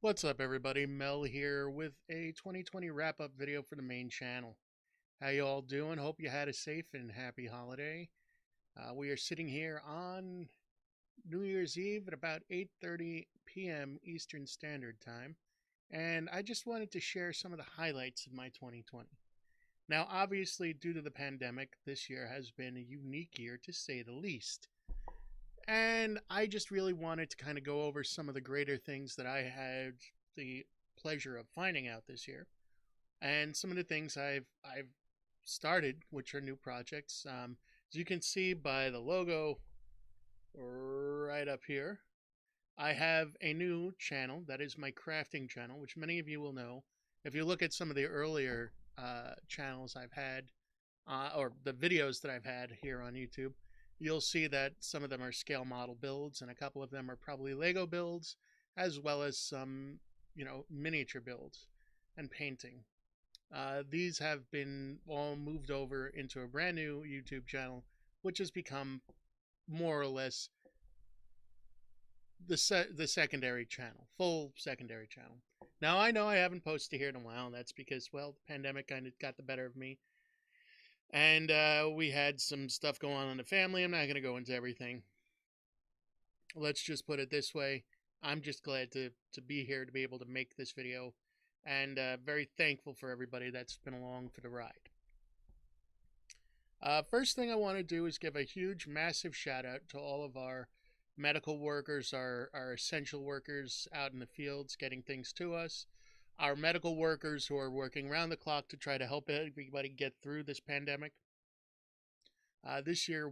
What's up, everybody? Mel here with a 2020 wrap-up video for the main channel. How you all doing? Hope you had a safe and happy holiday. We are sitting here on New Year's Eve at about 8:30 p.m. Eastern Standard Time, and I just wanted to share some of the highlights of my 2020. Now, obviously, due to the pandemic, this year has been a unique year to say the least. And I just really wanted to kind of go over some of the greater things that I had the pleasure of finding out this year, and some of the things I've started, which are new projects. As you can see by the logo right up here, I have a new channel that is my crafting channel, which many of you will know. If you look at some of the earlier channels I've had, or the videos that I've had here on YouTube, you'll see that some of them are scale model builds, and a couple of them are probably Lego builds, as well as some, miniature builds and painting. These have been all moved over into a brand new YouTube channel, which has become more or less the secondary channel, full secondary channel. Now, I know I haven't posted here in a while, and that's because, well, the pandemic kind of got the better of me. And we had some stuff going on in the family. I'm not going to go into everything. Let's just put it this way. I'm just glad to be here to be able to make this video, and very thankful for everybody that's been along for the ride. First thing I want to do is give a huge, massive shout out to all of our medical workers, our essential workers out in the fields getting things to us, our medical workers who are working around the clock to try to help everybody get through this pandemic. This year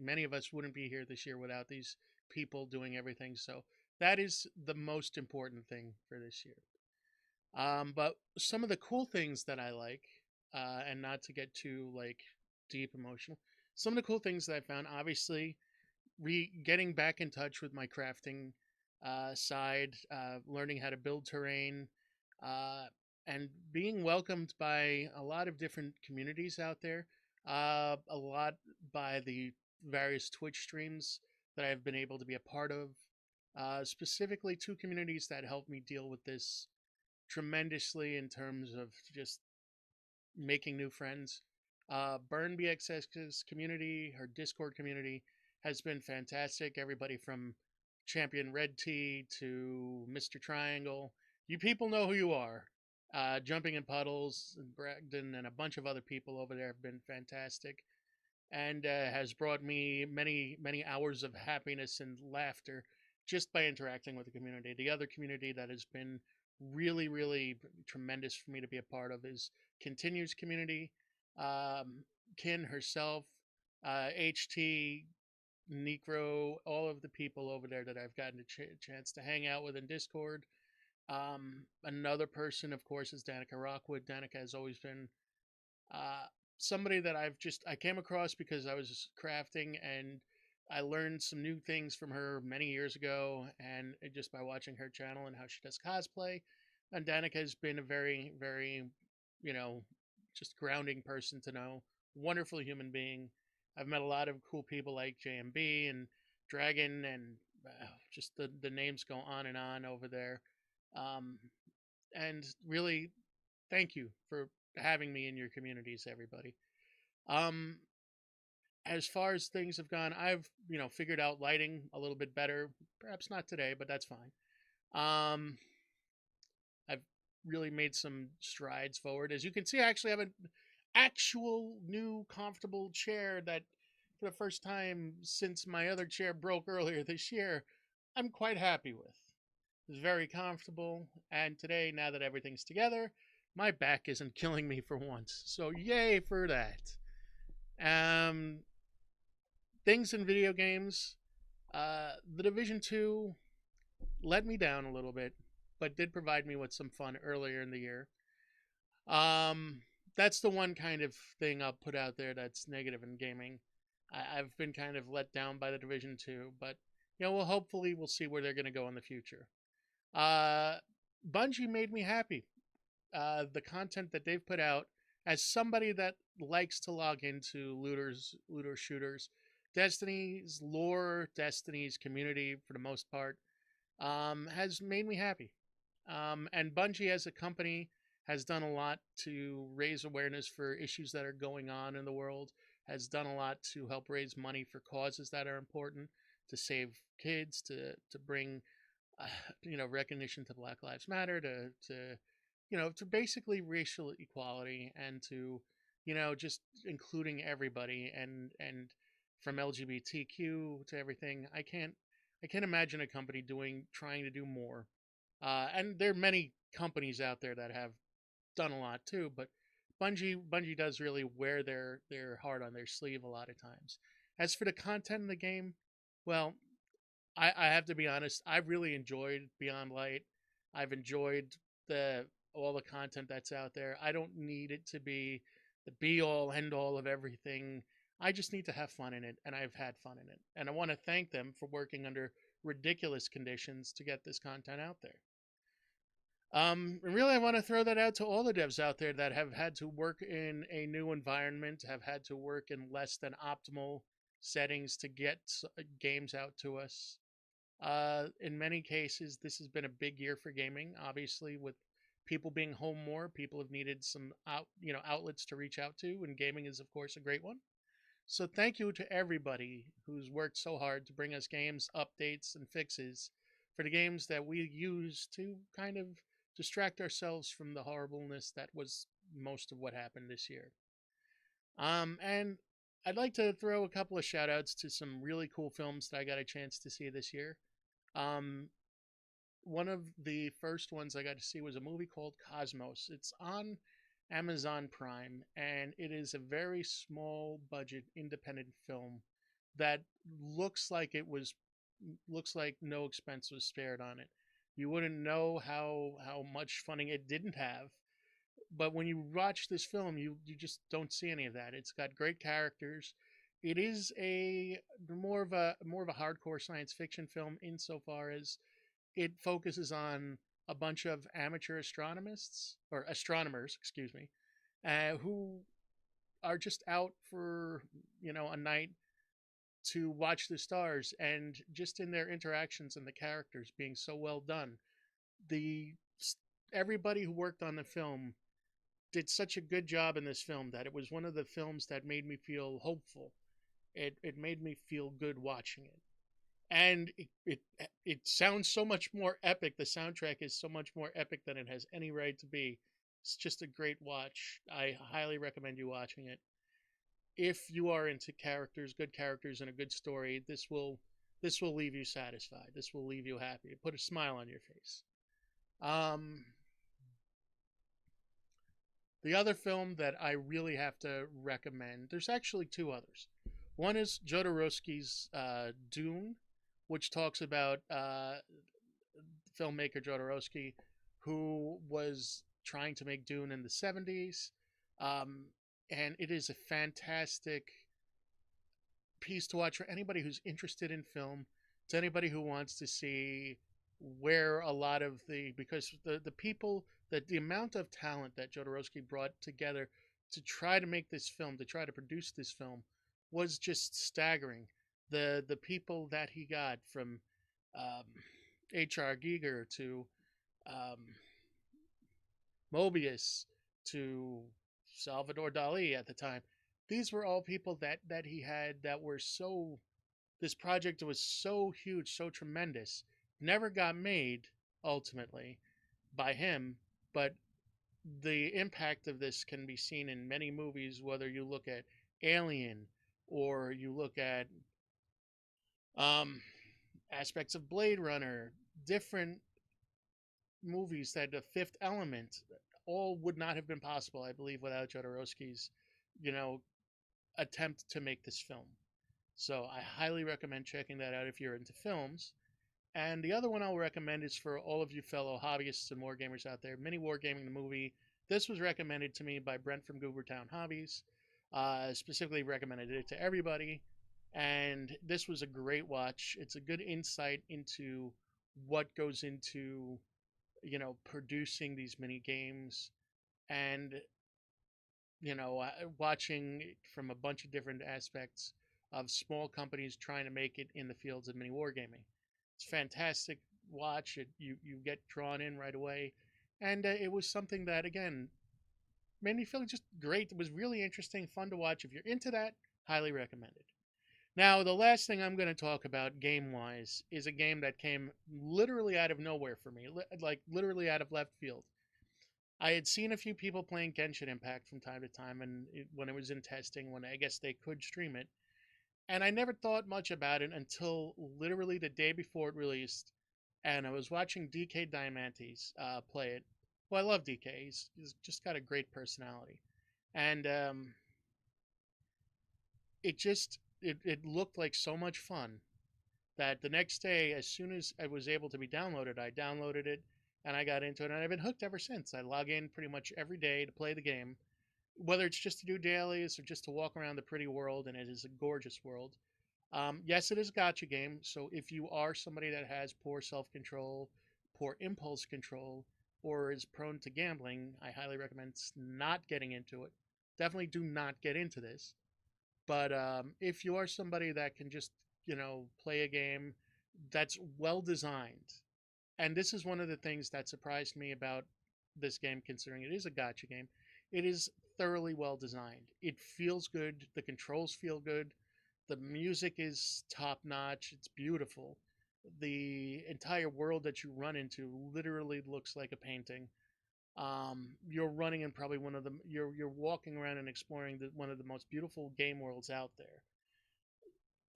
many of us wouldn't be here this year without these people doing everything. So that is the most important thing for this year. But some of the cool things that I like, and not to get too deep emotional, some of the cool things that I found, obviously, getting back in touch with my crafting side, learning how to build terrain, and being welcomed by a lot of different communities out there, a lot by the various Twitch streams that I've been able to be a part of, specifically two communities that helped me deal with this tremendously in terms of just making new friends. Burn BXX's community, her Discord community, has been fantastic. Everybody from Champion Red Tea to Mr. Triangle. You people know who you are. Jumping in Puddles, and Bragdon, and a bunch of other people over there have been fantastic, and has brought me many, many hours of happiness and laughter just by interacting with the community. The other community that has been really, really tremendous for me to be a part of is Continues community. Kin herself, HT, Necro, all of the people over there that I've gotten a chance to hang out with in Discord. Another person, of course, is Danica Rockwood. Danica has always been somebody that I came across because I was crafting, and I learned some new things from her many years ago, and just by watching her channel and how she does cosplay. And Danica has been a very, very, just grounding person to know. Wonderful human being. I've met a lot of cool people like JMB and Dragon, and just the names go on and on over there. And really, thank you for having me in your communities, everybody. Um, as far as things have gone, I've figured out lighting a little bit better. Perhaps not today, but that's fine. I've really made some strides forward. As you can see, I actually have an actual new comfortable chair that, for the first time since my other chair broke earlier this year, I'm quite happy with. It's very comfortable, and today, now that everything's together, my back isn't killing me for once. So yay for that. Things in video games. The Division 2 let me down a little bit, but did provide me with some fun earlier in the year. That's the one kind of thing I'll put out there that's negative in gaming. I've been kind of let down by the Division 2, but hopefully we'll see where they're going to go in the future. Bungie made me happy. The content that they've put out, as somebody that likes to log into looter shooters, Destiny's lore, Destiny's community, for the most part, has made me happy. And Bungie as a company has done a lot to raise awareness for issues that are going on in the world, has done a lot to help raise money for causes that are important, to save kids, to bring uh, recognition to Black Lives Matter, to basically racial equality, and to just including everybody, and from LGBTQ to everything. I can't imagine a company trying to do more. And there are many companies out there that have done a lot too, but Bungie does really wear their heart on their sleeve a lot of times. As for the content in the game, well, I have to be honest. I've really enjoyed Beyond Light. I've enjoyed the all the content that's out there. I don't need it to be the be all end all of everything. I just need to have fun in it, and I've had fun in it. And I want to thank them for working under ridiculous conditions to get this content out there. Really, I want to throw that out to all the devs out there that have had to work in a new environment, have had to work in less than optimal settings to get games out to us. In many cases, this has been a big year for gaming. Obviously, with people being home more, people have needed some outlets to reach out to, and gaming is, of course, a great one. So, thank you to everybody who's worked so hard to bring us games, updates, and fixes for the games that we use to kind of distract ourselves from the horribleness that was most of what happened this year. And I'd like to throw a couple of shout outs to some really cool films that I got a chance to see this year. Um, One of the first ones I got to see was a movie called Cosmos. It's on Amazon Prime, and it is a very small budget independent film that looks like it was looks like no expense was spared on it. You wouldn't know how much funding it didn't have, but when you watch this film, you just don't see any of that. It's got great characters. It is a more of a hardcore science fiction film insofar as it focuses on a bunch of amateur astronomers, excuse me, who are just out for a night to watch the stars, and just in their interactions and the characters being so well done, the everybody who worked on the film did such a good job in this film that it was one of the films that made me feel hopeful. It made me feel good watching it, and it sounds so much more epic. The soundtrack is so much more epic than it has any right to be. It's just a great watch. I highly recommend you watching it. If you are into good characters, and a good story, this will leave you satisfied. This will leave you happy. Put a smile on your face. Um, the other film that I really have to recommend, there's actually two others. One is Jodorowsky's Dune, which talks about filmmaker Jodorowsky, who was trying to make Dune in the 70s. Um, and it is a fantastic piece to watch for anybody who's interested in film, to anybody who wants to see where a lot of because the people, that the amount of talent that Jodorowsky brought together to try to make this film, to try to produce this film, was just staggering. The people that he got, from um, H.R. Giger to um, Mobius to Salvador Dali at the time. These were all people that he had that were so. This project was so huge, so tremendous. Never got made ultimately by him, but the impact of this can be seen in many movies. Whether you look at Alien, or you look at um, aspects of Blade Runner, different movies, that the Fifth Element, all would not have been possible, I believe, without Jodorowsky's, you know, attempt to make this film. So I highly recommend checking that out if you're into films. And the other one I'll recommend is for all of you fellow hobbyists and wargamers out there, Mini Wargaming the Movie. This was recommended to me by Brent from Goobertown Hobbies. Specifically recommended it to everybody. And this was a great watch. It's a good insight into what goes into, producing these mini games, and watching from a bunch of different aspects of small companies trying to make it in the fields of mini wargaming. It's fantastic. watch it, you get drawn in right away, and it was something that again made me feel just great. It was really interesting, fun to watch. If you're into that, highly recommended. Now, the last thing I'm going to talk about game wise is a game that came literally out of nowhere for me, like literally out of left field. I had seen a few people playing Genshin Impact from time to time, and when it was in testing, when I guess they could stream it, and I never thought much about it until literally the day before it released, and I was watching DK Diamantes play it. Well, I love DK. He's just got a great personality, and it looked like so much fun that the next day, as soon as I was able to be downloaded, I downloaded it and I got into it, and I've been hooked ever since. I log in pretty much every day to play the game, whether it's just to do dailies or just to walk around the pretty world, and it is a gorgeous world. Yes, it is a gacha game, so if you are somebody that has poor self control, poor impulse control, or is prone to gambling, I highly recommend not getting into it. Definitely do not get into this. But if you are somebody that can just, play a game that's well designed, and this is one of the things that surprised me about this game, considering it is a gotcha game, it is thoroughly well designed. It feels good. The controls feel good. The music is top notch. It's beautiful. The entire world that you run into literally looks like a painting. You're running in probably one of the you're walking around and exploring one of the most beautiful game worlds out there.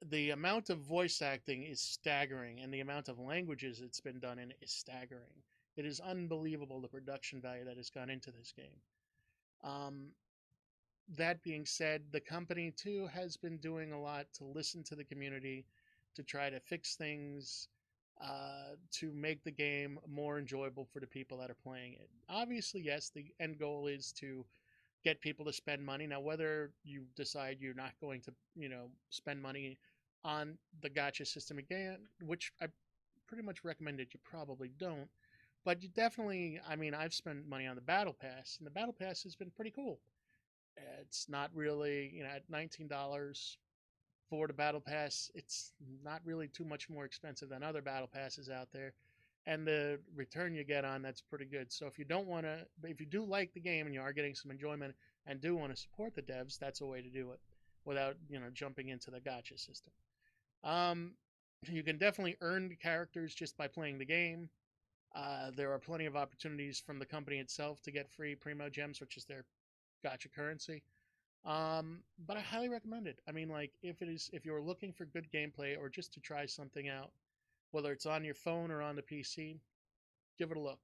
The amount of voice acting is staggering, and the amount of languages it's been done in is staggering. It is unbelievable the production value that has gone into this game. Um, that being said, the company too has been doing a lot to listen to the community, to try to fix things, to make the game more enjoyable for the people that are playing it. Obviously, yes, the end goal is to get people to spend money. Now, whether you decide you're not going to, spend money on the gotcha system again, which I pretty much recommend that you probably don't, but you definitely, I mean, I've spent money on the Battle Pass, and the Battle Pass has been pretty cool. It's not really, at $19 for the Battle Pass, it's not really too much more expensive than other Battle Passes out there. And the return you get on that's pretty good. So if you don't want to, if you do like the game and you are getting some enjoyment and do want to support the devs, that's a way to do it without jumping into the gotcha system. Um, you can definitely earn characters just by playing the game. There are plenty of opportunities from the company itself to get free Primo Gems, which is their gotcha currency. But I highly recommend it. I mean, like if you're looking for good gameplay or just to try something out, whether it's on your phone or on the PC, give it a look.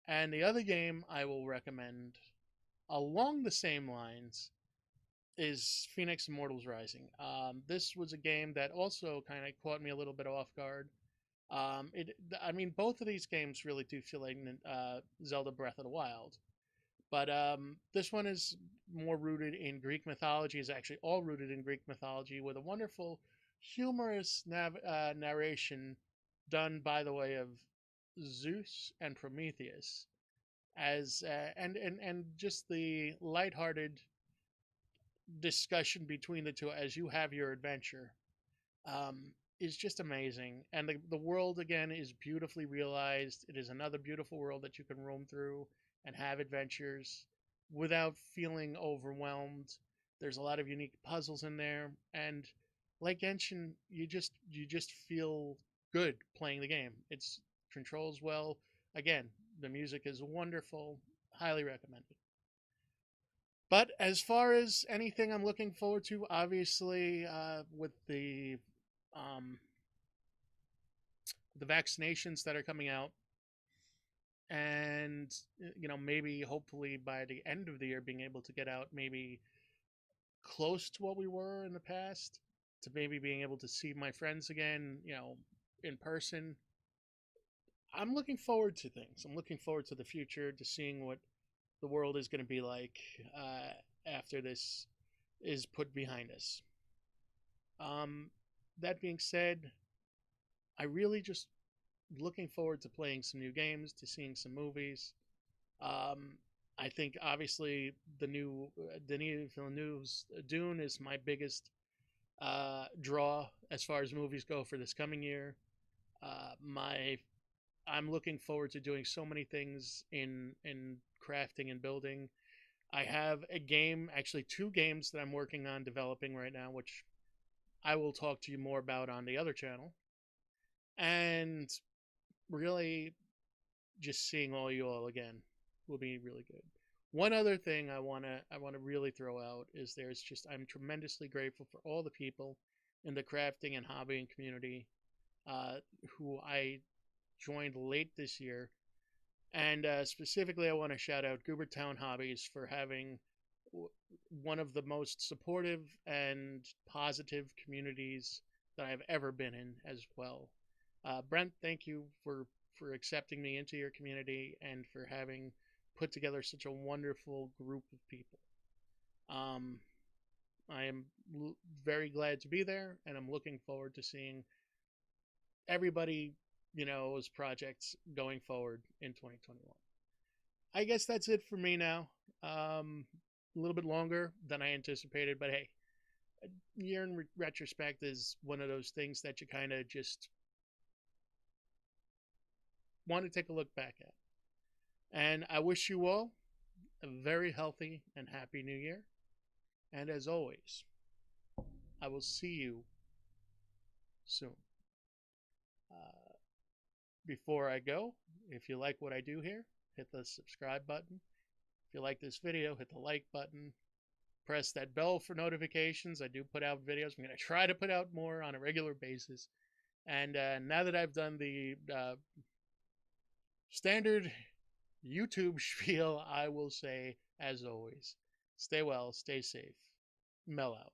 And the other game I will recommend along the same lines is Phoenix Immortals Rising. This was a game that also kind of caught me a little bit off guard. I mean, both of these games really do feel like Zelda Breath of the Wild, but this one is more rooted in Greek mythology. Is actually all rooted in Greek mythology with a wonderful, humorous narration done by the way of Zeus and Prometheus, as and just the lighthearted discussion between the two as you have your adventure um, is just amazing. And the world, again, is beautifully realized. It is another beautiful world that you can roam through and have adventures without feeling overwhelmed. There's a lot of unique puzzles in there. And like Genshin, you just feel good playing the game. It's controls well. Again, the music is wonderful. Highly recommended. But as far as anything I'm looking forward to, obviously, with um, the vaccinations that are coming out, and maybe hopefully by the end of the year being able to get out maybe close to what we were in the past, to maybe being able to see my friends again, in person. I'm looking forward to things. I'm looking forward to the future, to seeing what the world is going to be like after this is put behind us. Um, that being said, I really just looking forward to playing some new games, to seeing some movies. Um, I think obviously the new Denis Villeneuve's Dune is my biggest draw as far as movies go for this coming year. My I'm looking forward to doing so many things in crafting and building. I have a game, actually two games that I'm working on developing right now, which I will talk to you more about on the other channel. And really, just seeing all you all again will be really good. One other thing I wanna really throw out is there's just I'm tremendously grateful for all the people in the crafting and hobbying community uh, who I joined late this year, and specifically I want to shout out Goobertown Hobbies for having one of the most supportive and positive communities that I've ever been in as well. Brent, thank you for accepting me into your community and for having put together such a wonderful group of people. Um, I am very glad to be there, and I'm looking forward to seeing everybody, projects going forward in 2021. I guess that's it for me now. A little bit longer than I anticipated, but hey, a year in retrospect is one of those things that you kind of just want to take a look back at. And I wish you all a very healthy and happy new year. And as always, I will see you soon. Uh, Before I go, if you like what I do here, hit the subscribe button. If you like this video, hit the like button. Press that bell for notifications. I do put out videos. I'm going to try to put out more on a regular basis. And now that I've done the standard YouTube spiel, I will say, as always, stay well, stay safe. Mel out.